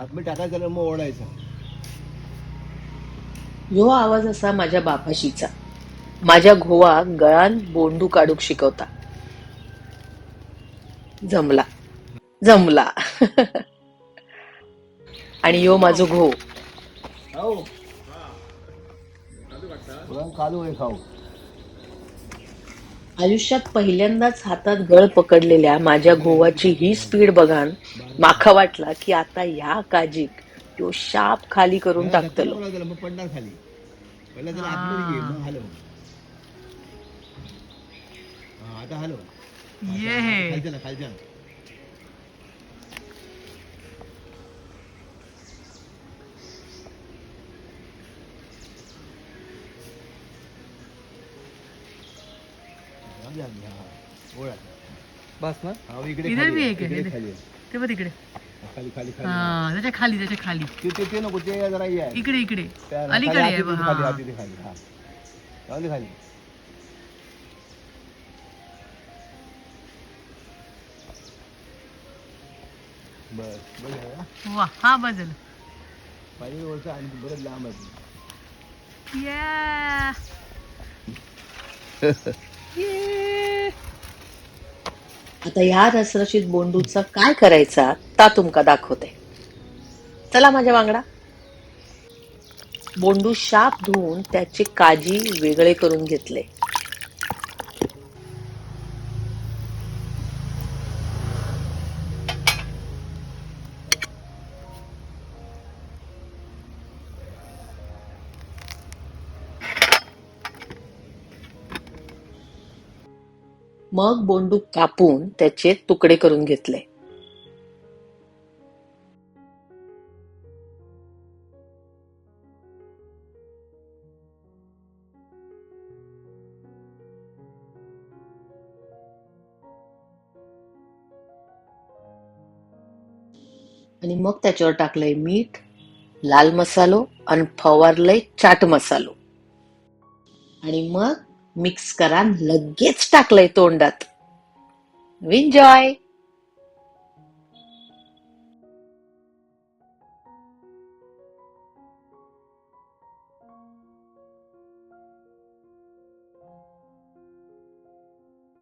आतमध्ये टाकायचं त्याला मग ओढायचं. ह्यो आवाज असा माझ्या बापाशीचा. माझ्या घोवा गळान बोंडू काढूक शिकवता. जमला जमला. आणि ह्यो माझो घो. खाऊ पुरण कालू आहे खाऊ. आयुष्यात पहिल्यांदाच हातात गळ पकडलेल्या माझ्या घोवाची ही स्पीड बघान माका वाटला की आता ह्या काजीक तो शाप खाली करून त्याला धक्का टाकतलो. नको लावू त्याला, मग पडणार खाली. पहिला त्याला आतमध्ये घे मग हलव. हा आता हलव. खालच्या खालच्या. बस ना. इकडे इधर भी खाली आहे का? इकडे खाली ते बघ तिकडे. खाली खाली हा खाली. त्याच्या खाली ते नको ते जरा हे आहे. इकडे त्या अलीकडे खाली आहे बघ. खाली हा. तिथे खाली. हा जाऊ दे खाली. बस बस झालं. वा हा बदल. पाणी वरचं आणि बरं लांब आहे. Yeah. आता ह्या रसरशीत बोंडूचा काय करायचा ता तुमका दाखवते. चला माझ्या वांगडा. बोंडू शाप धुवून त्याचे काजी वेगळे करून घेतले. मग बोंडू कापून त्याचे तुकडे करून घेतले. आणि मग त्याच्यावर टाकलंय मीठ, लाल मसालो आणि फवारलंय चाट मसालो. आणि मग मिक्स करा लगेच टाकलंय तोंडात. एन्जॉय.